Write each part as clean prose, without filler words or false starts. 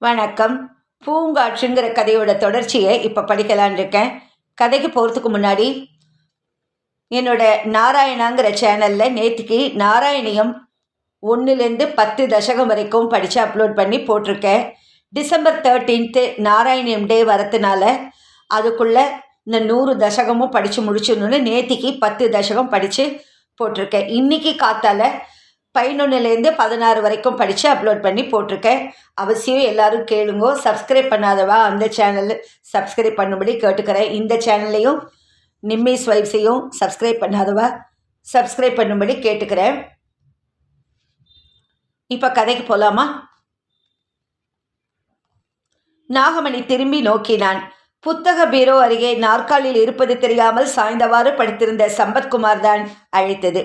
வணக்கம். பூங்காற்றுங்கிற கதையோட தொடர்ச்சியை இப்போ படிக்கலான் இருக்கேன். கதைக்கு போகிறதுக்கு முன்னாடி என்னோட நாராயணாங்கிற சேனலில் நேற்றுக்கு நாராயணியம் 1லேருந்து 10 தசகம் வரைக்கும் படித்து அப்லோட் பண்ணி போட்டிருக்கேன். டிசம்பர் 13 நாராயணியம் டே வரதுனால அதுக்குள்ளே இந்த 100 தசகமும் படித்து முடிச்சிடணுன்னு நேற்றுக்கு 10 தசகம் படித்து போட்டிருக்கேன். இன்றைக்கி காத்தால் 11லேருந்து 16 வரைக்கும் படித்து அப்லோட் பண்ணி போட்டிருக்கேன். அவசியம் எல்லோரும் கேளுங்கோ. சப்ஸ்கிரைப் பண்ணாதவா அந்த சேனல் சப்ஸ்கிரைப் பண்ணும்படி கேட்டுக்கிறேன். இந்த சேனல்லையும் நிம்மிஸ் வைப்ஸையும் சப்ஸ்கிரைப் பண்ணாதவா சப்ஸ்கிரைப் பண்ணும்படி கேட்டுக்கிறேன். இப்போ கதைக்கு போகலாமா? நாகமணி திரும்பி நோக்கினான். புத்தக பீரோ அருகே நாற்காலியில் இருப்பது தெரியாமல் சாய்ந்தவாறு படுத்திருந்த சம்பத்குமார் தான் அழைத்தது.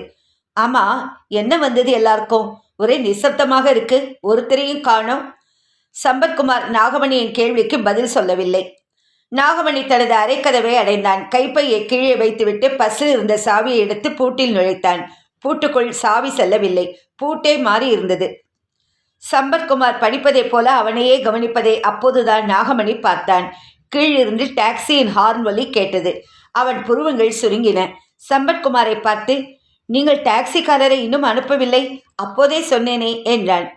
ஆமாம், என்ன வந்தது? எல்லாருக்கும் ஒரே நிசப்தமாக இருக்கு, ஒருத்தரையும் காணோம். சம்பத்குமார் நாகமணியின் கேள்விக்கு பதில் சொல்லவில்லை. நாகமணி தனது அரைக்கதவை அடைந்தான். கைப்பையை கீழே வைத்துவிட்டு பஸ்ஸில் இருந்த சாவியை எடுத்து பூட்டில் நுழைத்தான். பூட்டுக்குள் சாவி செல்லவில்லை, பூட்டே மாறி இருந்தது. சம்பத்குமார் படிப்பதைப் போல அவனையே கவனிப்பதை அப்போதுதான் நாகமணி பார்த்தான். கீழிருந்து டாக்ஸியின் ஹார்ன் ஒலி கேட்டது. அவன் புருவங்கள் சுருங்கின. சம்பத்குமாரை பார்த்து, நீங்கள் டாக்ஸிக்காரரை இன்னும் அனுப்பவில்லை, அப்போதே சொன்னேனே என்றான்.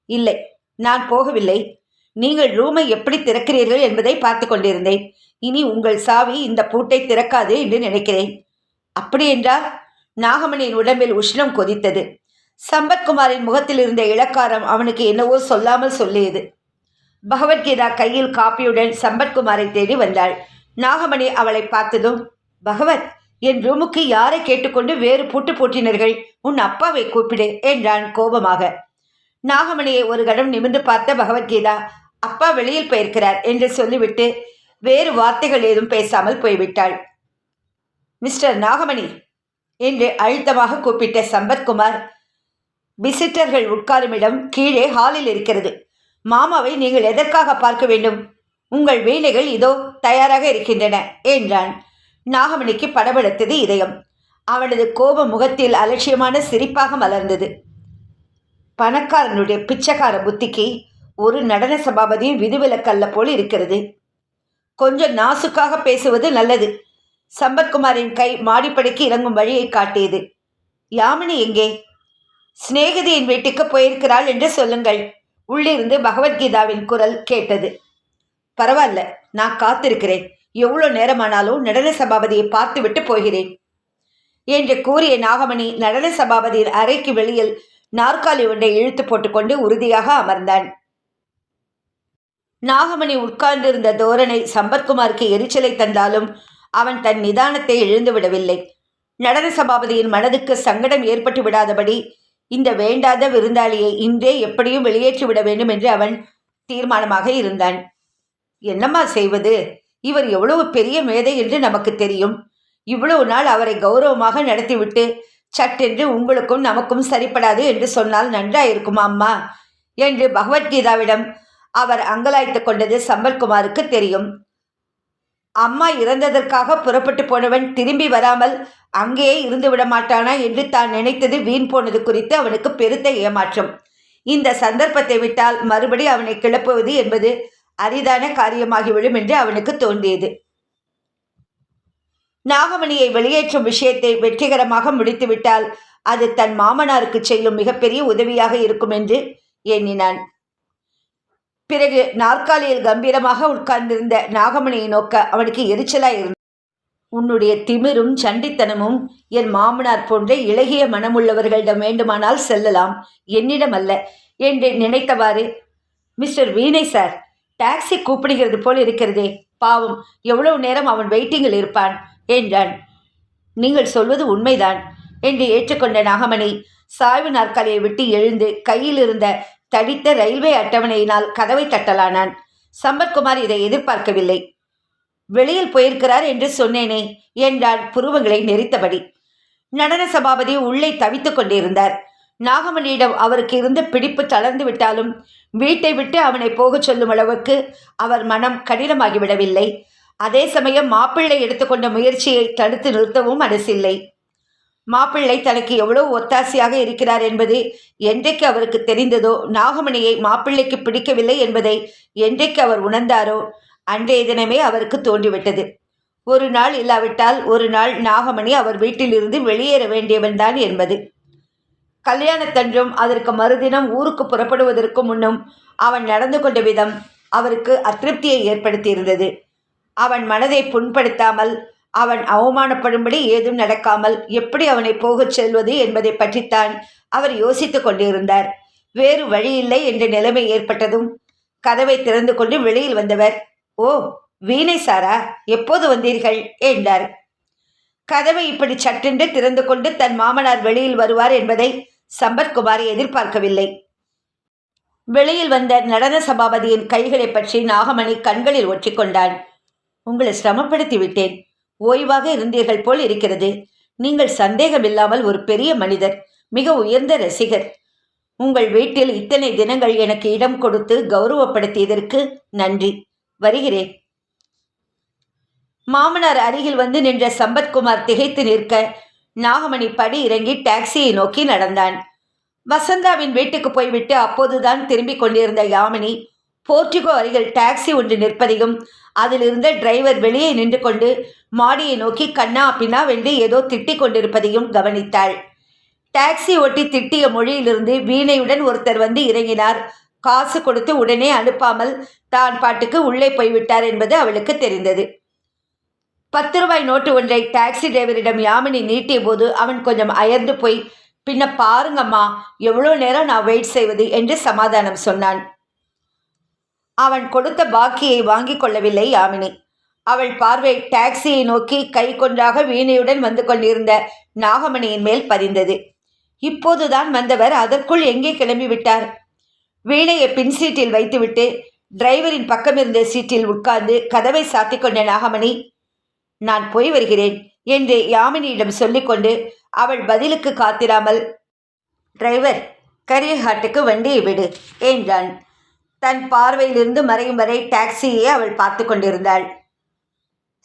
இல்லை, நான் போகவில்லை. நீங்கள் ரூமை எப்படி திறக்கிறீர்கள் என்பதை பார்த்து கொண்டிருந்தேன். இனி உங்கள் சாவி இந்த பூட்டை திறக்காது என்று நினைக்கிறேன். அப்படி என்றால்? நாகமணியின் உடம்பில் உஷ்ணம் கொதித்தது. சம்பத்குமாரின் முகத்தில் இருந்த இளக்காரம் அவனுக்கு என்னவோ சொல்லாமல் சொல்லியது. பகவத்கீதா கையில் காப்பியுடன் சம்பத்குமாரை தேடி வந்தாள். நாகமணி அவளை பார்த்ததும், பகவத், என் ரூமுக்கு யாரை கேட்டுக்கொண்டு வேறு பூட்டு போட்டினர்கள்? உன் அப்பாவை கூப்பிடு என்றான் கோபமாக. நாகமணியை ஒரு கணம் நிமிர்ந்து பார்த்த பகவத்கீதா, அப்பா வெளியில் போயிருக்கிறார் என்று சொல்லிவிட்டு வேறு வார்த்தைகள் ஏதும் பேசாமல் போய்விட்டாள். மிஸ்டர் நாகமணி என்று அழுத்தமாக கூப்பிட்ட சம்பத்குமார், விசிட்டர்கள் உட்காரும் இடம் கீழே ஹாலில் இருக்கிறது. மாமாவை நீங்கள் எதற்காக பார்க்க வேண்டும்? உங்கள் வீணைகள் இதோ தயாராக இருக்கின்றன என்றான். நாகமணிக்கு படபடத்தது இதயம். அவனது கோப முகத்தில் அலட்சியமான சிரிப்பாக மலர்ந்தது. பணக்காரனுடைய பிச்சைக்கார புத்திக்கு ஒரு நடன சபாபதியும் விதிவிலக்கல்ல போல் இருக்கிறது. கொஞ்சம் நாசுக்காக பேசுவது நல்லது. சம்பத்குமாரின் கை மாடிப்படைக்கு இறங்கும் வழியை காட்டியது. யாமினி எங்கே? சிநேகிதியின் வீட்டுக்கு போயிருக்கிறாள் என்று சொல்லுங்கள். உள்ளிருந்து பகவத்கீதாவின் குரல் கேட்டது. பரவாயில்ல, நான் காத்திருக்கிறேன். எவ்வளோ நேரமானாலும் நடன சபாபதியை பார்த்துவிட்டு போகிறேன் என்று கூறிய நாகமணி நடன சபாபதியின் அறைக்கு வெளியில் நாற்காலி ஒன்றை இழுத்து போட்டுக்கொண்டு உறுதியாக அமர்ந்தான். நாகமணி உட்கார்ந்திருந்த தோரணை சம்பத்குமாருக்கு எரிச்சலை தந்தாலும் அவன் தன் நிதானத்தை இழந்து விடவில்லை. நடன சபாபதியின் மனதுக்கு சங்கடம் ஏற்பட்டு விடாதபடி இந்த வேண்டாத விருந்தாளியை இன்றே எப்படியும் வெளியேற்றிவிட வேண்டும் என்று அவன் தீர்மானமாக இருந்தான். என்னம்மா செய்வது? இவர் எவ்வளவு பெரிய மேதை என்று நமக்கு தெரியும். இவ்வளவு நாள் அவரை கௌரவமாக நடத்திவிட்டு சட்டென்று உங்களுக்கும் நமக்கும் சரிப்படாது என்று சொன்னால் நன்றாயிருக்குமா அம்மா என்று பகவத்கீதாவிடம் அவர் அங்கலாய்த்து கொண்டது சம்பத்குமாருக்கு தெரியும். அம்மா இறந்ததற்காக புறப்பட்டு போனவன் திரும்பி வராமல் அங்கேயே இருந்து விட மாட்டானா என்று தான் நினைத்தது வீண் போனது குறித்து அவனுக்கு பெருத்த ஏமாற்றம். இந்த சந்தர்ப்பத்தை விட்டால் மறுபடி அவனை கிளப்புவது என்பது அரிதான காரியமாகிவிடும் என்று அவனுக்கு தோன்றியது. நாகமணியை வெளியேற்றும் விஷயத்தை வெற்றிகரமாக முடித்துவிட்டால் அது தன் மாமனாருக்கு செய்யும் மிகப்பெரிய உதவியாக இருக்கும் என்று எண்ணினான். பிறகு நாற்காலியில் கம்பீரமாக உட்கார்ந்திருந்த நாகமணியை நோக்க அவனுக்கு எரிச்சலாயிருந்தது. உன்னுடைய திமிரும் சண்டித்தனமும் என் மாமனார் போன்ற இளகிய மனமுள்ளவர்களிடம் வேண்டுமானால் செல்லலாம், என்னிடம் அல்ல என்று நினைத்தவாறு, மிஸ்டர் வீணை சார், டாக்ஸி கூப்பிடுகிறது போல் இருக்கிறதே, பாவம், எவ்வளவு நேரம் அவன் வெயிட்டிங்கில் இருப்பான் என்றான். நீங்கள் சொல்வது உண்மைதான் என்று ஏற்றுக்கொண்ட நாகமணி சாய்வு நாற்காலியை விட்டு எழுந்து கையில் இருந்த தடித்த ரயில்வே அட்டவணையினால் கதவை தட்டலானான். சம்பத்குமார் இதை எதிர்பார்க்கவில்லை. வெளியில் போயிருக்கிறார் என்று சொன்னேனே என்றான் புருவங்களை நெரித்தபடி. நடன சபாபதி உள்ளே தவித்து கொண்டிருந்தார். நாகமணியிடம் அவருக்கு இருந்த பிடிப்பு தளர்ந்து விட்டாலும் வீட்டை விட்டு அவனை போகச் சொல்லும் அளவுக்கு அவர் மனம் கடினமாகிவிடவில்லை. அதே சமயம் மாப்பிள்ளை எடுத்துக்கொண்ட முயற்சியை தடுத்து நிறுத்தவும் மனசில்லை. மாப்பிள்ளை தனக்கு எவ்வளவு ஒத்தாசையாக இருக்கிறார் என்பது என்றைக்கு அவருக்கு தெரிந்ததோ, நாகமணியை மாப்பிள்ளைக்கு பிடிக்கவில்லை என்பதை என்றைக்கு அவர் உணர்ந்தாரோ அன்றைய தினமே அவருக்கு தோன்றிவிட்டது. ஒரு நாள் இல்லாவிட்டால் ஒரு நாள் நாகமணி அவர் வீட்டிலிருந்து வெளியேற வேண்டியவன்தான் என்பது. கல்யாணத்தன்றும் அதற்கு மறுதினம் ஊருக்கு புறப்படுவதற்கு முன்னும் அவன் நடந்து கொண்ட விதம் அவருக்கு அதிருப்தியை ஏற்படுத்தியிருந்தது. அவன் மனதை புண்படுத்தாமல், அவன் அவமானப்படும்படி ஏதும் நடக்காமல் எப்படி அவனை போகச் செல்வது என்பதை பற்றித்தான் அவர் யோசித்து கொண்டிருந்தார். வேறு வழியில்லை என்ற நிலைமை ஏற்பட்டதும் கதவை திறந்து கொண்டு வெளியில் வந்தவர், "ஓ, வீணை சாரா, எப்போது வந்தீர்கள்?" என்றார். கதவை இப்படி சட்டென்று திறந்து கொண்டு தன் மாமனார் வெளியில் வருவார் என்பதை சம்பத்குமார் எதிர்பார்க்கவில்லை. வெளியில் வந்த நடன சபாபதியின் கைகளை பற்றி நாகமணி கண்களில் ஒற்றிக்கொண்டான். "உங்களை சிரமப்படுத்தி விட்டேன். ஓய்வாக இருந்தீர்கள் போல் இருக்கிறது. நீங்கள் சந்தேகமில்லாமல் ஒரு பெரிய மனிதர், மிக உயர்ந்த ரசிகர். உங்கள் வீட்டில் இத்தனை தினங்கள் எனக்கு இடம் கொடுத்து கௌரவப்படுத்தியதற்கு நன்றி. வருகிறேன்." மாமனார் அருகில் வந்து நின்ற சம்பத்குமார் திகைத்து நிற்க நாகமணி படி இறங்கி டாக்ஸியை நோக்கி நடந்தான். வசந்தாவின் வீட்டுக்கு போய்விட்டு அப்போதுதான் திரும்பிக் கொண்டிருந்த யாமினி போர்ட்டிகோ அருகில் டாக்ஸி ஒன்று நிற்பதையும் அதிலிருந்த டிரைவர் வெளியே நின்று கொண்டு மாடியை நோக்கி கண்ணா பின்னா வென்று ஏதோ திட்டிக் கொண்டிருப்பதையும் கவனித்தாள். டாக்ஸி ஓட்டி திட்டிய மொழியிலிருந்து வீணையுடன் ஒருத்தர் வந்து இறங்கினார். காசு கொடுத்து உடனே அனுப்பாமல் தான் பாட்டுக்கு உள்ளே போய்விட்டார் என்பது அவளுக்கு தெரிந்தது. 10 ரூபாய் நோட்டு ஒன்றை டாக்ஸி டிரைவரிடம் யாமினி நீட்டிய போது அவன் கொஞ்சம் அயர்ந்து போய், "பின்ன பாருங்கம்மா, எவ்வளோ நேரம் நான் வெயிட் செய்வது" என்று சமாதானம் சொன்னான். அவன் கொடுத்த பாக்கியை வாங்கி கொள்ளவில்லை யாமினி. அவள் பார்வை டாக்ஸியை நோக்கி கை கொன்றாக வீணையுடன் வந்து கொண்டிருந்த நாகமணியின் மேல் பதிந்தது. இப்போதுதான் வந்தவர் அதற்குள் எங்கே கிளம்பிவிட்டார்? வீணையை பின் சீட்டில் வைத்துவிட்டு டிரைவரின் பக்கமிருந்த சீட்டில் உட்கார்ந்து கதவை சாத்தி கொண்ட நாகமணி, "நான் போய் வருகிறேன்" என்று யாமினியிடம் சொல்லிக்கொண்டு அவள் பதிலுக்கு காத்திராமல், "டிரைவர், கரியஹாட்டுக்கு வண்டியை விடு" என்றான். தன் பார்வையிலிருந்து மறையும் வரை டாக்ஸியை அவள் பார்த்து கொண்டிருந்தாள்.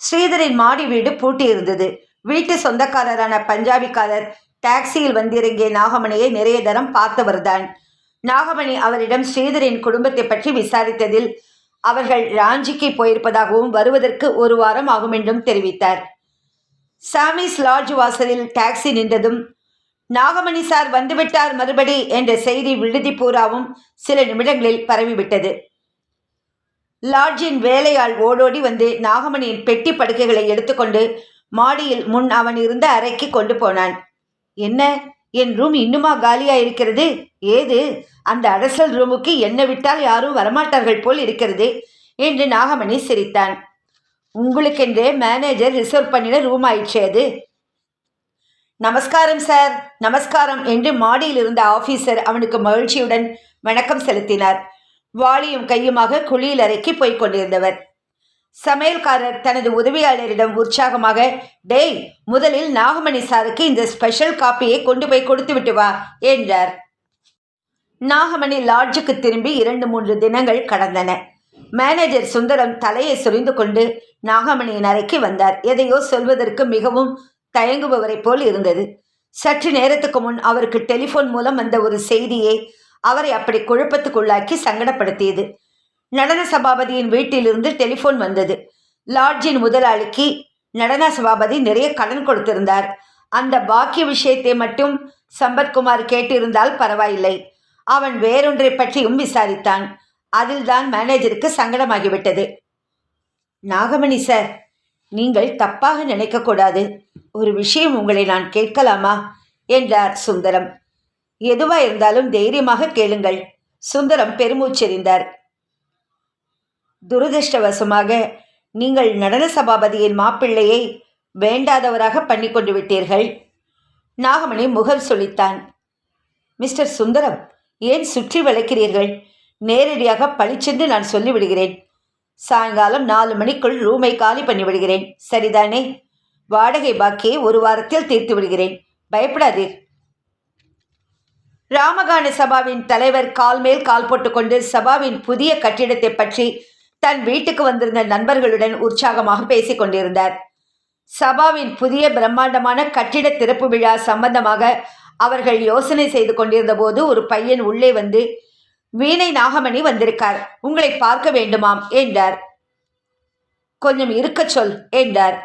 ஸ்ரீதரின் மாடி வீடு பூட்டியிருந்தது. வீட்டு சொந்தக்காரரான பஞ்சாபிக்காரர் டாக்ஸியில் வந்திறங்கிய நாகமணியை நிறைய தரம் பார்த்தவர்தான். நாகமணி அவரிடம் ஸ்ரீதரின் குடும்பத்தை பற்றி விசாரித்ததில் அவர்கள் ராஞ்சிக்கு போயிருப்பதாகவும் வருவதற்கு 1 வாரம் ஆகும் என்றும் தெரிவித்தார். சாமிஸ் லாட்ஜ் வாசலில் டாக்ஸி நின்றதும், "நாகமணி சார் வந்துவிட்டார் மறுபடி" என்ற செய்தி விடுதி பூராவும் சில நிமிடங்களில் பரவிவிட்டது. லாட்ஜின் வேலையாள் ஓடோடி வந்து நாகமணியின் பெட்டி படுக்கைகளை எடுத்துக்கொண்டு மாடியில் முன் அவன் இருந்த அறைக்கு கொண்டு போனான். "என்ன, என் ரூம் இன்னுமா காலியா இருக்கிறது? ஏது, அந்த அரசல் ரூமுக்கு என்ன விட்டால் யாரும் வரமாட்டார்கள் போல் இருக்கிறது" என்று நாகமணி சிரித்தான். "உங்களுக்கென்றே மேனேஜர் ரிசர்வ் பண்ணின ரூம் ஆயிடுச்சு அது." "நமஸ்காரம் சார், நமஸ்காரம்" என்று மாடியில் இருந்த ஆபீசர் அவனுக்கு மகிழ்ச்சியுடன் வணக்கம் செலுத்தினார். வாளியும் கையுமாக குளியல் அறைக்கு போய்க் கொண்டிருந்தவர். சமையல்காரர் தனது உதவியாளரிடம் உற்சாகமாக, "டேய், முதலில் நாகமணி சாருக்கு இந்த ஸ்பெஷல் காப்பியை கொண்டு போய் கொடுத்து விட்டு வா" என்றார். நாகமணி லாட்ஜுக்கு திரும்பி 2-3 தினங்கள் கடந்தன. மேனேஜர் சுந்தரம் தலையை சொரிந்து கொண்டு நாகமணியின் அறைக்கு வந்தார். எதையோ சொல்வதற்கு மிகவும் தயங்குபவரை போல் இருந்தது. சற்று நேரத்துக்கு முன் அவருக்கு டெலிஃபோன் மூலம் வந்த ஒரு செய்தியே அவரை அப்படி குழப்பத்துக்குள்ளாக்கி சங்கடப்படுத்தியது. நடன சபாபதியின் வீட்டிலிருந்து டெலிஃபோன் வந்தது. லாட்ஜின் முதலாளிக்கு நடன சபாபதி நிறைய கடன் கொடுத்திருந்தார். அந்த பாக்கிய விஷயத்தை மட்டும் சம்பத்குமார் கேட்டிருந்தால் பரவாயில்லை. அவன் வேறொன்றை பற்றியும் விசாரித்தான். அதில்தான் மேனேஜருக்கு சங்கடமாகிவிட்டது. "நாகமணி சார், நீங்கள் தப்பாக நினைக்கக்கூடாது. ஒரு விஷயம் உங்களை நான் கேட்கலாமா?" என்றார் சுந்தரம். "எதுவா இருந்தாலும் தைரியமாக கேளுங்கள்." சுந்தரம் பெருமூச்செறிந்தார். "துரதிருஷ்டவசமாக நீங்கள் நடன சபாபதியின் மாப்பிள்ளையை வேண்டாதவராக பண்ணி கொண்டு விட்டீர்கள்." நாகமணி முகம் சொலித்தான். "மிஸ்டர் சுந்தரம், ஏன் சுற்றி வளைக்கிறீர்கள்? நேரடியாக பளிச்சென்று நான் சொல்லிவிடுகிறேன். சாயங்காலம் 4 மணிக்குள் ரூமை காலி பண்ணிவிடுகிறேன். சரிதானே? வாடகை பாக்கியை 1 வாரத்தில் தீர்த்து விடுகிறேன். பயப்படாதீர்." ராமகான சபாவின் தலைவர் கால் மேல் கால் போட்டுக்கொண்டு சபாவின் புதிய கட்டிடத்தை பற்றி தன் வீட்டுக்கு வந்திருந்த நண்பர்களுடன் உற்சாகமாக பேசிக் கொண்டிருந்தார். சபாவின் புதிய பிரம்மாண்டமான கட்டிட திறப்பு விழா சம்பந்தமாக அவர்கள் யோசனை செய்து கொண்டிருந்த போது ஒரு பையன் உள்ளே வந்து, வீணை நாகமணி வந்திருக்கார், உங்களை பார்க்க வேண்டுமாம் என்றார். கொஞ்சம் இருக்க சொல் என்றார்.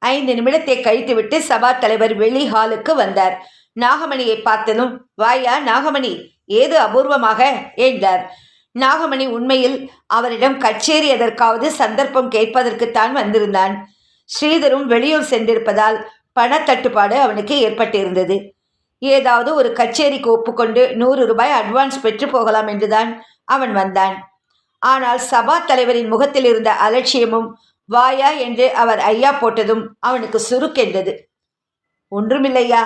5 நிமிடத்தை கழித்துவிட்டு சபா தலைவர் வெளி ஹாலுக்கு வந்தார். நாகமணியை பார்த்ததும், வாயா நாகமணி, ஏது அபூர்வமாக என்றார். நாகமணி உண்மையில் அவரிடம் கச்சேரி எதற்காவது சந்தர்ப்பம் கேட்பதற்குத்தான் வந்திருந்தான். ஸ்ரீதரும் வெளியூர் சென்றிருப்பதால் பணத்தட்டுப்பாடு அவனுக்கு ஏற்பட்டிருந்தது. ஏதாவது ஒரு கச்சேரிக்கு ஒப்புக்கொண்டு 100 ரூபாய் அட்வான்ஸ் பெற்று போகலாம் என்றுதான் அவன் வந்தான். ஆனால் சபா தலைவரின் முகத்தில் இருந்த அலட்சியமும் வாயா என்று அவர் ஐயா போட்டதும் அவனுக்கு சுருக்கென்றது. ஒன்றுமில்லையா,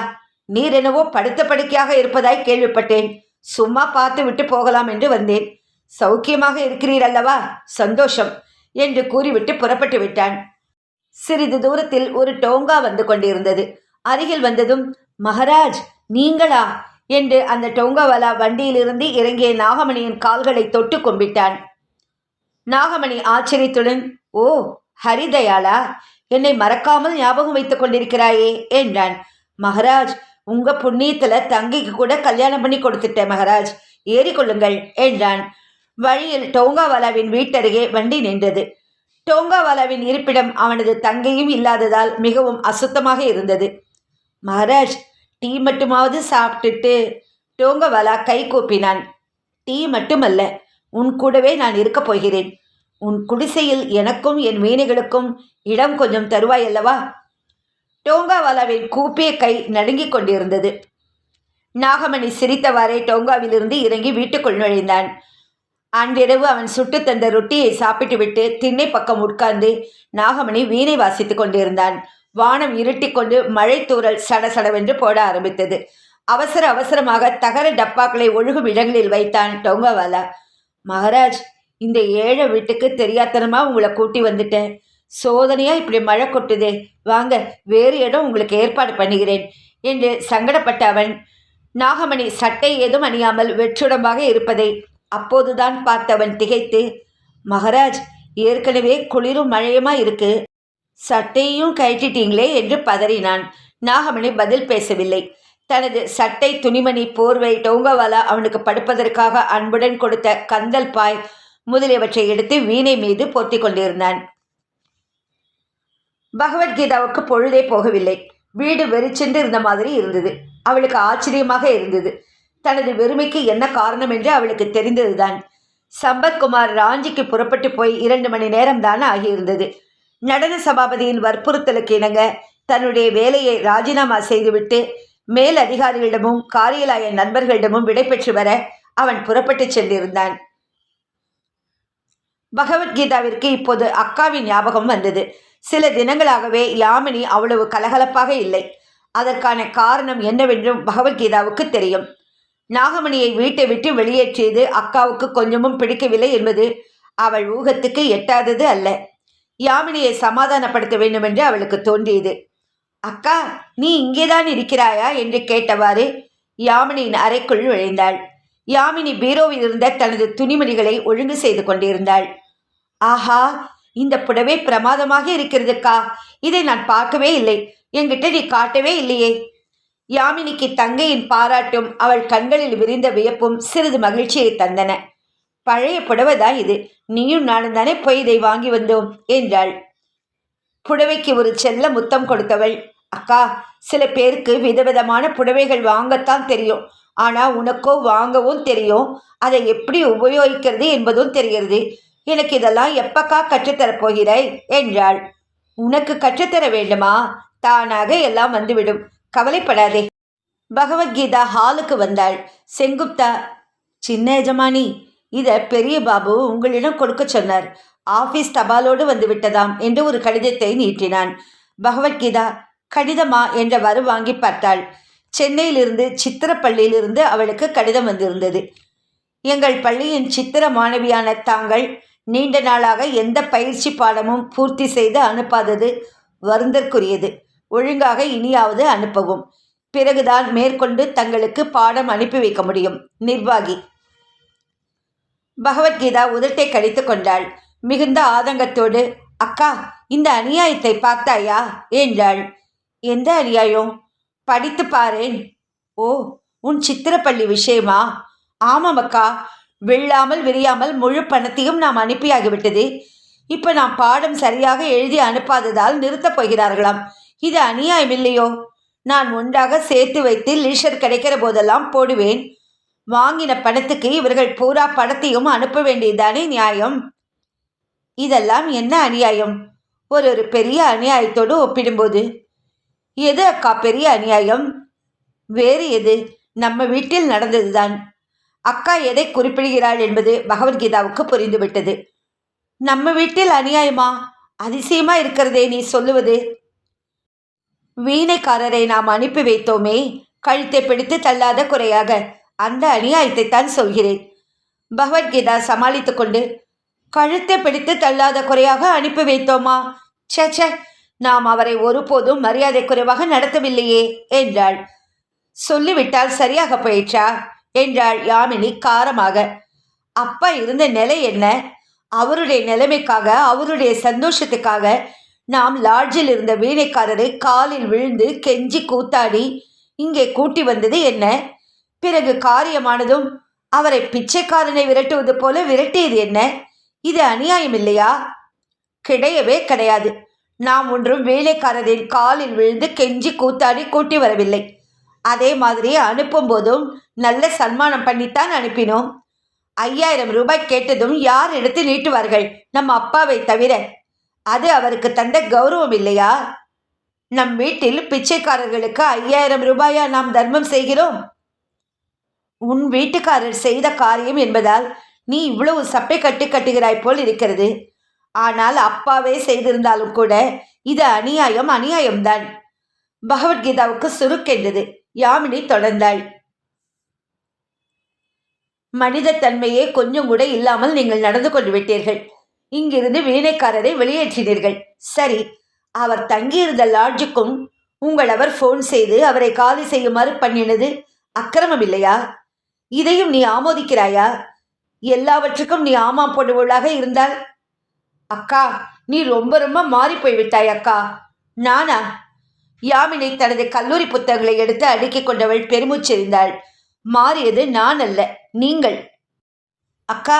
நீர் என்னவோ படுத்த படுக்கையாக இருப்பதாய் கேள்விப்பட்டேன். சும்மா பார்த்து விட்டு போகலாம் என்று வந்தேன். சௌக்கியமாக இருக்கிறீர் அல்லவா? சந்தோஷம் என்று கூறிவிட்டு புறப்பட்டு விட்டான். சிறிது தூரத்தில் ஒரு டோங்கா வந்து கொண்டிருந்தது. அருகில் வந்ததும், மகாராஜ் நீங்களா என்று அந்த டோங்காவாலா வண்டியிலிருந்து இறங்கிய நாகமணியின் கால்களை தொட்டு கும்பிட்டான். நாகமணி ஆச்சரியத்துடன், ஓ ஹரிதயாளா, என்னை மறக்காமல் ஞாபகம் வைத்துக் கொண்டிருக்கிறாயே என்றான். மகாராஜ், உங்க புண்ணியத்துல தங்கிக்கு கூட கல்யாணம் பண்ணி கொடுத்துட்டேன் மகாராஜ், ஏறிக்கொள்ளுங்கள் என்றான். வழியில் டோங்காவாலாவின் வீட்டருகே வண்டி நின்றது. டோங்காவாலாவின் இருப்பிடம் அவனது தங்கையும் இல்லாததால் மிகவும் அசுத்தமாக இருந்தது. மகாராஜ், டீ மட்டுமாவது சாப்பிட்டுட்டு. டோங்காவாலா கை கூப்பினான். டீ மட்டுமல்ல, உன் கூடவே நான் இருக்கப் போகிறேன். உன் குடிசையில் எனக்கும் என் மீனைகளுக்கும் இடம் கொஞ்சம் தருவாய் அல்லவா? டோங்காவாலாவின் கூப்பிய கை நடுங்கிக் கொண்டிருந்தது. நாகமணி சிரித்தவாறே டோங்காவிலிருந்து இறங்கி வீட்டுக்குள் நுழைந்தான். அன்றிரவு அவன் சுட்டு தந்த ரொட்டியை சாப்பிட்டுவிட்டு திண்ணை பக்கம் உட்கார்ந்து நாகமணி வீணை வாசித்துக் கொண்டிருந்தான். வானம் இருட்டிக்கொண்டு மழை தூறல் சடசடவென்று போட ஆரம்பித்தது. அவசர அவசரமாக தகர டப்பாக்களை ஒழுகும் இடங்களில் வைத்தான் டோங்காவாலா. மகாராஜ், இந்த ஏழை வீட்டுக்கு தெரியாத்தனமா உங்களை கூட்டி வந்துட்டேன். சோதனையா இப்படி மழை கொட்டுதே, வாங்க வேறு இடம் உங்களுக்கு ஏற்பாடு பண்ணுகிறேன் என்று சங்கடப்பட்ட அவன் நாகமணி சட்டை ஏதும் அணியாமல் வெற்றுடம்பாக இருப்பதை அப்போதுதான் பார்த்தவன் திகைத்து, மகாராஜ், ஏற்கனவே குளிரும் மழையுமா இருக்கு, சட்டையும் கழட்டிட்டீங்களே என்று பதறினான். நாகமணி பதில் பேசவில்லை. தனது சட்டை, துணிமணி, போர்வை, டோங்காவாலா அவனுக்கு படுப்பதற்காக அன்புடன் கொடுத்த கந்தல் பாய் முதலியவற்றை எடுத்து வீணை மீது போர்த்தி கொண்டிருந்தான். பகவத்கீதாவுக்கு பொழுதே போகவில்லை. வீடு வெறிச்சென்று இருந்த மாதிரி இருந்தது. அவளுக்கு ஆச்சரியமாக இருந்தது. தனது வெறுமைக்கு என்ன காரணம் என்று அவளுக்கு தெரிந்ததுதான். சம்பத்குமார் ராஞ்சிக்கு புறப்பட்டு போய் 2 மணி நேரம்தான் ஆகியிருந்தது. நடன சபாபதியின் வற்புறுத்தலுக்கு இணங்க தன்னுடைய வேலையை ராஜினாமா செய்துவிட்டு மேல் அதிகாரிகளிடமும் காரியலாய நண்பர்களிடமும் விடைபெற்று வர அவன் புறப்பட்டு சென்றிருந்தான். பகவத்கீதாவிற்கு இப்போது அக்காவின் ஞாபகம் வந்தது. சில தினங்களாகவே யாமினி அவ்வளவு கலகலப்பாக இல்லை. அதற்கான காரணம் என்னவென்றும் பகவத்கீதாவுக்கு தெரியும். நாகமணியை வீட்டை விட்டு வெளியேற்றியது அக்காவுக்கு கொஞ்சமும் பிடிக்கவில்லை என்பது அவள் ஊகத்துக்கு எட்டாதது அல்ல. யாமினியை சமாதானப்படுத்த வேண்டும் என்று அவளுக்கு தோன்றியது. அக்கா, நீ இங்கேதான் இருக்கிறாயா என்று கேட்டவாறு யாமினியின் அறைக்குள் நுழைந்தாள். யாமினி பீரோவில் இருந்த தனது துணிமணிகளை ஒழுங்கு செய்து கொண்டிருந்தாள். ஆஹா, இந்த புடவை பிரமாதமாக இருக்கிறதுக்கா, இதை நான் பார்க்கவே இல்லை, என்கிட்ட நீ காட்டவே இல்லையே. யாமினிக்கு தங்கையின் பாராட்டும் அவள் கண்களில் விரிந்த வியப்பும் சிறிது மகிழ்ச்சியை தந்தன. பழைய புடவைதான் இது, நீயும் நானும் தானே போய் இதை வாங்கி வந்தோம் என்றாள். புடவைக்கு ஒரு செல்ல முத்தம் கொடுத்தவள், அக்கா, சில பேருக்கு விதவிதமான புடவைகள் வாங்கத்தான் தெரியும், ஆனால் உனக்கோ வாங்கவும் தெரியும், அதை எப்படி உபயோகிக்கிறது என்பதும் தெரிகிறது. எனக்கு இதெல்லாம் எப்பக்கா கற்றுத்தரப்போகிறாய் என்றாள். உனக்கு கற்றுத்தர வேண்டுமா? தானாக எல்லாம் வந்துவிடும், கவலைப்படாதே. பகவத்கீதா ஹாலுக்கு வந்தாள். செங்குப்தா, சின்ன எஜமானி, இதை பெரிய பாபு உங்களிடம் கொடுக்க சொன்னார், ஆபீஸ் தபாலோடு வந்து விட்டதாம் என்று ஒரு கடிதத்தை நீட்டினான். பகவத்கீதா கடிதமா என்றவாறு வாங்கி பார்த்தாள். சென்னையிலிருந்து சித்திரப்பள்ளியிலிருந்து அவளுக்கு கடிதம் வந்திருந்தது. எங்கள் பள்ளியின் சித்திர மாணவியான தாங்கள் நீண்ட நாளாக எந்த பயிற்சி பாடமும் பூர்த்தி செய்து அனுப்பாதது வருந்தற்குரியது. ஒழுங்காக இனியாவது அனுப்பவும், பிறகுதான் மேற்கொண்டு தங்களுக்கு பாடம் அனுப்பி வைக்க முடியும். நிர்வாகி. பகவத்கீதா உதட்டை கடித்து கொண்டாள். மிகுந்த ஆதங்கத்தோடு, அக்கா, இந்த அநியாயத்தை பார்த்தாயா என்றாள். எந்த அநியாயம்? படித்து பாரேன். ஓ, உன் சித்திரப்பள்ளி விஷயமா? ஆமாம் அக்கா, வெள்ளாமல் விரியாமல் முழு பணத்தையும் நாம் அனுப்பியாகிவிட்டது. இப்ப நாம் பாடம் சரியாக எழுதி அனுப்பாததால் நிறுத்தப் போகிறார்களாம். இது அநியாயம் இல்லையோ? நான் ஒன்றாக சேர்த்து வைத்து லீஷர் கிடைக்கிற போதெல்லாம் போடுவேன். வாங்கின பணத்துக்கு இவர்கள் பூரா பணத்தையும் அனுப்ப வேண்டியதுதானே நியாயம்? இதெல்லாம் என்ன அநியாயம்? ஒரு பெரிய அநியாயத்தோடு ஒப்பிடும்போது எது அக்கா பெரிய அநியாயம்? வேறு எது? நம்ம வீட்டில் நடந்ததுதான். அக்கா எதை குறிப்பிடுகிறாள் என்பது பகவத்கீதாவுக்கு புரிந்துவிட்டது. நம்ம வீட்டில் அநியாயமா? அதிசயமா இருக்கிறதே நீ சொல்லுவது. வீணைக்காரரை நாம் அனுப்பி வைத்தோமே, கழுத்தை பிடித்து தள்ளாத குறையாக, அந்த அநியாயத்தை தான் சொல்கிறேன். பகவத்கீதா சமாளித்து கொண்டு, கழுத்தை பிடித்து தள்ளாத குறையாக அனுப்பி வைத்தோமா? சே, நாம் அவரை ஒருபோதும் மரியாதை குறைவாக நடத்தவில்லையே என்றாள். சொல்லிவிட்டால் சரியாக போயிற்றா என்றாள் யாமினி காரமாக. அப்பா இருந்த நிலை என்ன? அவருடைய நிலைமைக்காக, அவருடைய சந்தோஷத்துக்காக நாம் லாட்ஜில் இருந்த வீணைக்காரரை காலில் விழுந்து கெஞ்சி கூத்தாடி இங்கே கூட்டி வந்தது என்ன? பிறகு காரியமானதும் அவரை பிச்சைக்காரனை விரட்டுவது போல விரட்டியது என்ன? இது அநியாயம் இல்லையா? கிடையவே கிடையாது. நாம் ஒன்றும் வேலைக்காரரின் காலில் விழுந்து கெஞ்சி கூத்தாடி கூட்டி வரவில்லை. அதே மாதிரி அனுப்பும் போதும் நல்ல சன்மானம் பண்ணித்தான் அனுப்பினோம். 5000 ரூபாய் கேட்டதும் யார் எடுத்து நீட்டுவார்கள்? நம்ம அப்பாவை தவிர. அது அவருக்கு தந்த கௌரவம் இல்லையா? நம் வீட்டில் பிச்சைக்காரர்களுக்கு 5000 ரூபாயா நாம் தர்மம் செய்கிறோம்? உன் வீட்டுக்காரர் செய்த காரியம் என்பதால் நீ இவ்வளவு சப்பை கட்டுகிறாய் போல் இருக்கிறது. ஆனால் அப்பாவே செய்திருந்தாலும் கூட இது அநியாயம்தான். பகவத்கீதாவுக்கு சுருக்கென்றது. யாமினி தொடர்ந்தாள். மனித தன்மையே கொஞ்சம் கூட இல்லாமல் நீங்கள் நடந்து கொண்டு விட்டீர்கள். இங்கிருந்து வீணைக்காரரை வெளியேற்றினீர்கள். சரி, அவர் தங்கியிருந்த லாட்ஜுக்கும் உங்கள் அவர் ஃபோன் செய்து அவரை காலி செய்யுமாறு பண்ணினது அக்கிரமம் இல்லையா? இதையும் நீ ஆமோதிக்கிறாயா? எல்லாவற்றுக்கும் நீ ஆமாம் போடுவளாக இருந்தால்? அக்கா, நீ ரொம்ப ரொம்ப மாறி போய்விட்டாய் அக்கா. நானா? யாமினி தனது கல்லூரி புத்தகங்களை எடுத்து அடுக்கிக் கொண்டவள் பெருமூச்செறிந்தாள். மாறியது நான் அல்ல, நீங்கள். அக்கா,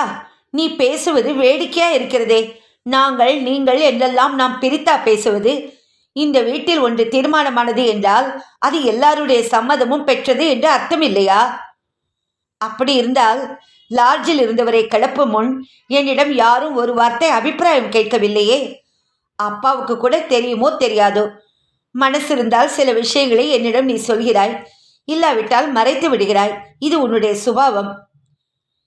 நீ பேசுவது வேடிக்கையா இருக்கிறதே. நாங்கள் நீங்கள் என்றெல்லாம் நாம் பிரித்தா பேசுவது? இந்த வீட்டில் ஒன்று தீர்மானமானது என்றால் அது எல்லாருடைய சம்மதமும் பெற்றது என்று அர்த்தம் இல்லையா? அப்படி இருந்தால் லாட்ஜில் இருந்தவரை கிளப்பும் முன் என்னிடம் யாரும் ஒரு வார்த்தை அபிப்பிராயம் கேட்கவில்லையே. அப்பாவுக்கு கூட தெரியுமோ தெரியாதோ, மனசு இருந்தால் சில விஷயங்களை என்னிடம் நீ சொல்கிறாய், இல்லாவிட்டால் மறைத்து விடுகிறாய். இது உன்னுடைய சுபாவம்.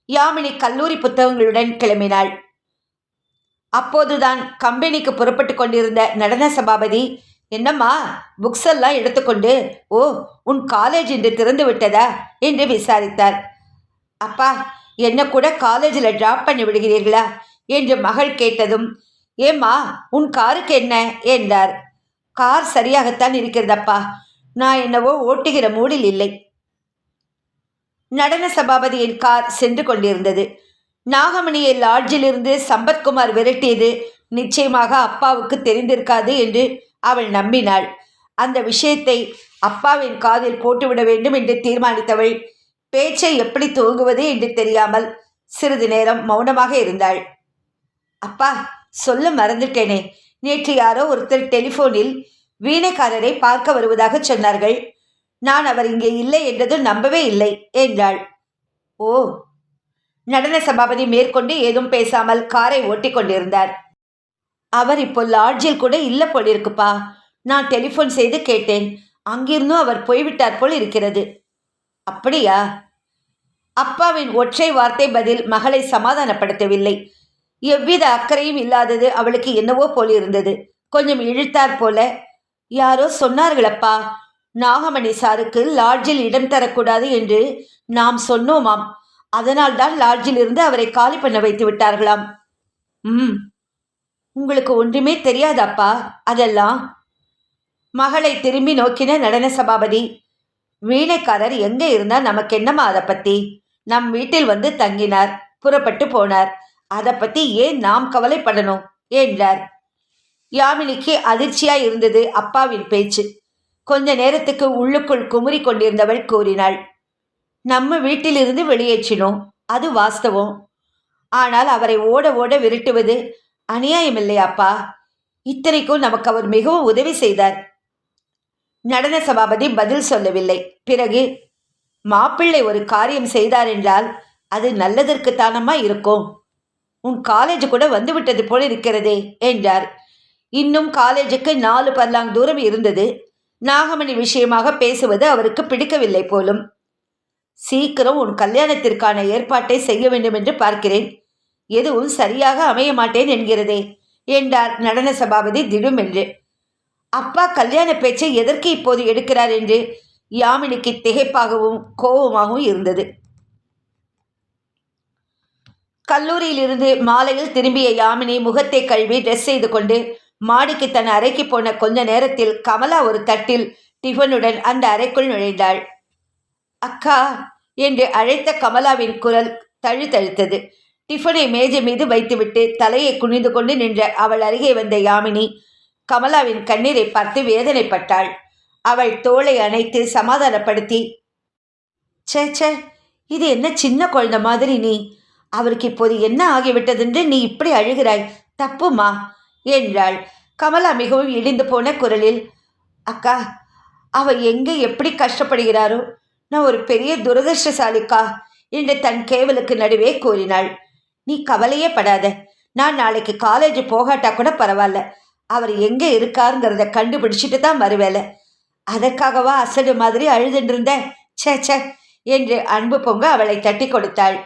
யாமினி கல்லூரி புத்தகங்களுடன் கிளம்பினாள். அப்போதுதான் கம்பெனிக்கு புறப்பட்டு கொண்டிருந்த நடன சபாபதி, என்னம்மா புக்ஸ் எல்லாம் எடுத்துக்கொண்டு, ஓ, உன் காலேஜ் இன்று திறந்து விட்டதா என்று விசாரித்தார். அப்பா, என்ன கூட காலேஜில் டிராப் பண்ணி விடுகிறீர்களா என்று மகள் கேட்டதும், ஏம்மா உன் காருக்கு என்ன என்றார். கார் சரியாகத்தான் இருக்கிறதப்பா, நான் என்னவோ ஓட்டுகிற மூடில் இல்லை. நடன சபாபதியின் கார் சென்று கொண்டிருந்தது. நாகமணியை லாட்ஜிலிருந்து சம்பத்குமார் விரட்டியது நிச்சயமாக அப்பாவுக்கு தெரிந்திருக்காது என்று அவள் நம்பினாள். அந்த விஷயத்தை அப்பாவின் காதில் போட்டுவிட வேண்டும் என்று தீர்மானித்தவள் பேச்சை எப்படி துவங்குவது என்று தெரியாமல் சிறிது நேரம் மௌனமாக இருந்தாள். அப்பா, சொல்ல மறந்துட்டேனே, நேற்று யாரோ ஒருத்தர் டெலிஃபோனில் வீணைக்காரரை பார்க்க வருவதாக சொன்னார்கள். நான் அவர் இங்கே இல்லை என்றது நம்பவே இல்லை என்றாள். ஓ. நடன சபாபதி மேற்கொண்டு ஏதும் பேசாமல் காரை ஓட்டி கொண்டிருந்தார். அவர் இப்போ லாட்ஜில் கூட இல்லை போலிருக்குப்பா. நான் டெலிஃபோன் செய்து கேட்டேன். அங்கிருந்தும் அவர் போய்விட்டார் போல் இருக்கிறது. அப்படியா? அப்பாவின் ஒற்றை வார்த்தை பதில் மகளை சமாதானப்படுத்தவில்லை. எவ்வித அக்கறையும் இல்லாதது அவளுக்கு என்னவோ போலிருந்தது. கொஞ்சம் இழுத்தார் போல, யாரோ சொன்னார்களப்பா, நாகமணி சாருக்கு லாட்ஜில் இடம் தரக்கூடாது என்று நாம் சொன்னோமாம். அதனால்தான் லாட்ஜில் இருந்து அவரை காலி பண்ண வைத்து விட்டார்களாம். உங்களுக்கு ஒன்றுமே தெரியாதப்பா அதெல்லாம். மகளை திரும்பி நோக்கின நடன சபாபதி. வீணைக்காரர் எங்கே இருந்தால் நமக்கு என்னம்மா அதை பற்றி? நம் வீட்டில் வந்து தங்கினார், புறப்பட்டு போனார். அதை பற்றி ஏன் நாம் கவலைப்படணும் என்றார். யாமினிக்கு அதிர்ச்சியாய் இருந்தது அப்பாவின் பேச்சு. கொஞ்ச நேரத்துக்கு உள்ளுக்குள் குமுறி கொண்டிருந்தவள் கூறினாள், நம்ம வீட்டிலிருந்து வெளியேற்றினோம், அது வாஸ்தவம். ஆனால் அவரை ஓட ஓட விரட்டுவது அநியாயமில்லையாப்பா? இத்தனைக்கும் நமக்கு அவர் மிகவும் உதவி செய்தார். நடன சபாபதி பதில் சொல்லவில்லை. பிறகு, மாப்பிள்ளை ஒரு காரியம் செய்தார் என்றால் அது நல்லதற்கு தானம்மா இருக்கும். உன் காலேஜ் கூட வந்துவிட்டது போல இருக்கிறதே என்றார். இன்னும் காலேஜுக்கு 4 பர்லாங் தூரம் இருந்தது. நாகமணி விஷயமாக பேசுவது அவருக்கு பிடிக்கவில்லை போலும். சீக்கிரம் உன் கல்யாணத்திற்கான ஏற்பாட்டை செய்ய வேண்டும் என்று பார்க்கிறேன். எதுவும் சரியாக அமைய மாட்டேன் என்கிறதே என்றார் நடன சபாபதி திடுமென்று. அப்பா கல்யாண பேச்சை எதற்கு இப்போது எடுக்கிறார் என்று யாமினிக்கு திகைப்பாகவும் கோபமாகவும் இருந்தது. கல்லூரியிலிருந்து மாலையில் திரும்பிய யாமினி முகத்தை கழுவி ட்ரெஸ் செய்து கொண்டு மாடிக்கு தன் அறைக்கு போன கொஞ்ச நேரத்தில் கமலா ஒரு தட்டில் டிஃபனுடன் அந்த அறைக்குள் நுழைந்தாள். அக்கா என்று அழைத்த கமலாவின் குரல் தழுத்தழுத்தது. டிஃபனை மேஜை மீது வைத்துவிட்டு தலையை குனிந்து கொண்டு நின்ற அவள் அருகே வந்த யாமினி கமலாவின் கண்ணீரை பார்த்து வேதனைப்பட்டாள். அவள் தோளை அணைத்து சமாதானப்படுத்தி, சே, இது என்ன சின்ன குழந்தை மாதிரி நீ? அவருக்கு இப்போது என்ன ஆகிவிட்டதென்று நீ இப்படி அழுகிறாய்? தப்புமா என்றாள். கமலா மிகவும் இடிந்து போன குரலில், அக்கா, அவ எங்கே எப்படி கஷ்டப்படுகிறாரோ, நான் ஒரு பெரிய துரதிருஷ்டசாலிக்கா என்று தன் கேவலுக்கு நடுவே கூறினாள். நீ கவலையே படாத, நான் நாளைக்கு காலேஜ் போகாட்டா கூட பரவாயில்ல, அவர் எங்கே இருக்காருங்கிறத கண்டுபிடிச்சிட்டு தான் வருவேல. அதற்காகவா அசடு மாதிரி அழுதுன்றிருந்த? சே என்று அன்பு பொங்க அவளை தட்டி கொடுத்தாள்.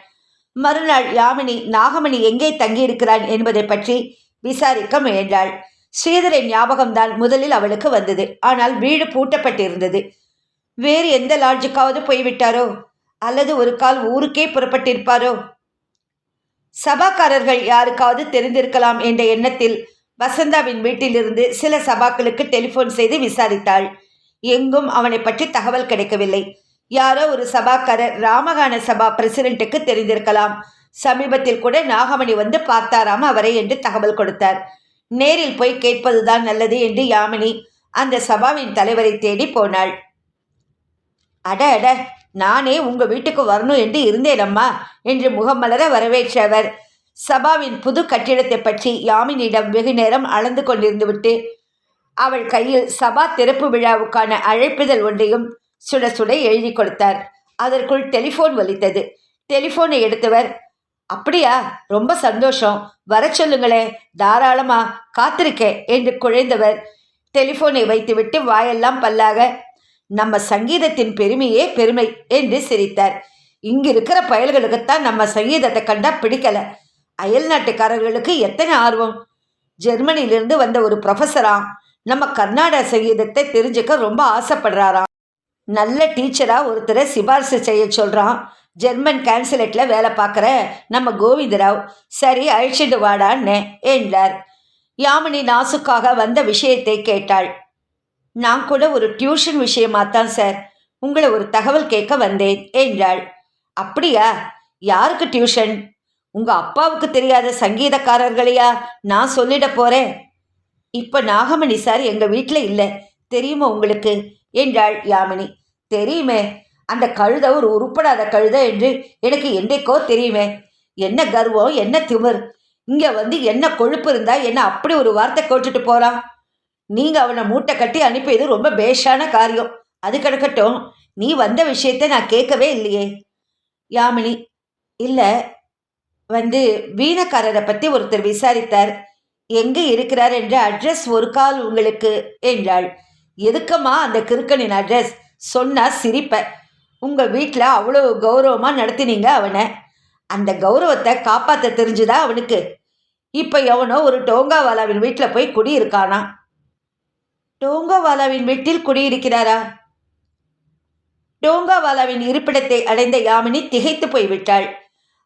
மறுநாள் யாமினி நாகமணி எங்கே தங்கியிருக்கிறான் என்பதை பற்றி விசாரிக்க முயன்றாள். ஸ்ரீதரின் ஞாபகம்தான் முதலில் அவளுக்கு வந்தது. ஆனால் வீடு பூட்டப்பட்டிருந்தது. வேறு எந்த லாட்ஜுக்காவது போய்விட்டாரோ, அல்லது ஒரு கால் ஊருக்கே புறப்பட்டிருப்பாரோ? சபாக்காரர்கள் யாருக்காவது தெரிந்திருக்கலாம் என்ற எண்ணத்தில் வசந்தாவின் வீட்டிலிருந்து சில சபாக்களுக்கு டெலிஃபோன் செய்து விசாரித்தாள். எங்கும் அவனை பற்றி தகவல் கிடைக்கவில்லை. யாரோ ஒரு சபாக்காரர் ராமகான சபா பிரசிடென்ட்டுக்கு தெரிந்திருக்கலாம். சமீபத்தில் கூட நாகமணி வந்து பார்த்தாராம் அவரை என்று தகவல் கொடுத்தார். நேரில் போய் கேட்பதுதான் நல்லது என்று யாமினி அந்த சபாவின் தலைவரை தேடி போனாள். அட நானே உங்க வீட்டுக்கு வரணும் என்று இருந்தேனம்மா என்று முகமலர வரவேற்றவர் சபாவின் புது கட்டிடத்தை பற்றி யாமினியிடம் வெகு நேரம் அளந்து கொண்டிருந்து விட்டு அவள் கையில் சபா திறப்பு விழாவுக்கான அழைப்புதல் ஒன்றையும் சுட சுட எழுதி கொடுத்தார். அதற்குள் டெலிஃபோன் ஒலித்தது. டெலிஃபோனை எடுத்தவர், அப்படியா, ரொம்ப சந்தோஷம், வர சொல்லுங்களே, தாராளமா காத்திருக்கேன் என்று குழைந்தவர் டெலிஃபோனை வைத்துவிட்டு வாயெல்லாம் பல்லாக, நம்ம சங்கீதத்தின் பெருமையே பெருமை என்று சிரித்தார். இங்கு இருக்கிற பயல்களுக்குத்தான் நம்ம சங்கீதத்தை கண்டா பிடிக்கல. அயல் நாட்டுக்காரர்களுக்கு எத்தனை ஆர்வம். ஜெர்மனியிலிருந்து வந்த ஒரு ப்ரொஃபஸராம் நம்ம கர்நாடக சங்கீதத்தை தெரிஞ்சுக்க ரொம்ப ஆசைப்படுறாராம். நல்ல டீச்சராக ஒருத்தரை சிபாரிசு செய்ய சொல்கிறான். ஜெர்மன் கான்சுலேட்டில் வேலை பார்க்குற நம்ம கோவிந்தராவ். சரி, அழைச்சிட்டு வாடான்னு என்றார். யாமினி நாசுக்காக வந்த விஷயத்தை கேட்டாள். நான் கூட ஒரு டியூஷன் விஷயமாத்தான் சார் உங்களை ஒரு தகவல் கேட்க வந்தேன் என்றாள். அப்படியா, யாருக்கு டியூஷன்? உங்கள் அப்பாவுக்கு தெரியாத சங்கீதக்காரர்களையா நான் சொல்லிட போகிறேன்? இப்போ நாகமணி சார் எங்கள் வீட்டில் இல்லை, தெரியுமா உங்களுக்கு என்றாள் யாமினி. தெரியுமே, அந்த கழுதை ஒரு உருப்படாத கழுதை என்று எனக்கு என்றைக்கோ தெரியுமே. என்ன கர்வம், என்ன திமிர்! இங்கே வந்து என்ன கொழுப்பு இருந்தா என்ன அப்படி ஒரு வார்த்தை கேட்டுட்டு போகிறான். நீங்கள் அவனை மூட்டை கட்டி அனுப்பியது ரொம்ப பேஷான காரியம். அது கிடக்கட்டும், நீ வந்த விஷயத்தை நான் கேட்கவே இல்லையே. யாமினி, இல்லை, வீணக்காரரை பற்றி ஒருத்தர் விசாரித்தார். எங்கே இருக்கிறார் என்ற அட்ரஸ் ஒரு கால் உங்களுக்கு என்றாள். எதுக்கம்மா அந்த கிறுக்கனின் அட்ரஸ்? சொன்னா சிரிப்ப. உங்கள் வீட்டில் அவ்வளோ கௌரவமாக நடத்தினீங்க அவனை. அந்த கௌரவத்தை காப்பாற்ற தெரிஞ்சுதா அவனுக்கு? இப்போ எவனோ ஒரு டோங்காவாலாவின் வீட்டில் போய் குடியிருக்கானா. டோங்காவாலாவின் வீட்டில் குடியிருக்கிறாரா? டோங்காவாலாவின் இருப்பிடத்தை அடைந்த யாமினி திகைத்து போய்விட்டாள்.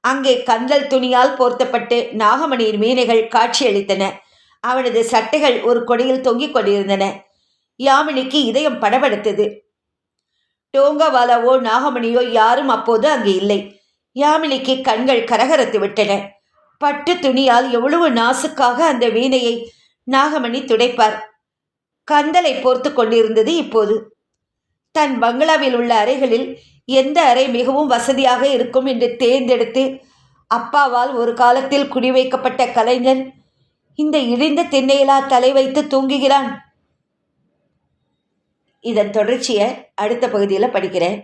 அங்கே கந்தல் துணியால் போர்த்தப்பட்டு நாகமணியின் மீனைகள் காட்சியளித்தன. அவனது சட்டைகள் ஒரு கொடியில் தொங்கிக் கொண்டிருந்தன. யாமினிக்கு இதயம் படபடுத்தது. டோங்காவாலாவோ நாகமணியோ யாரும் அப்போது அங்கு இல்லை. யாமினிக்கு கண்கள் கரகரத்து விட்டன. பட்டு துணியால் எவ்வளவு நாசுக்காக அந்த வீணையை நாகமணி துடைப்பார். கந்தலை போர்த்து கொண்டிருந்தது இப்போது. தன் பங்களாவில் உள்ள அறைகளில் எந்த அறை மிகவும் வசதியாக இருக்கும் என்று தேர்ந்தெடுத்து அப்பாவால் ஒரு காலத்தில் குடிவைக்கப்பட்ட கலைஞன் இந்த இழிந்த திண்ணையிலா தலை வைத்து தூங்குகிறான். இதன் தொடர்ச்சியை அடுத்த பகுதியில் படிக்கிறேன்.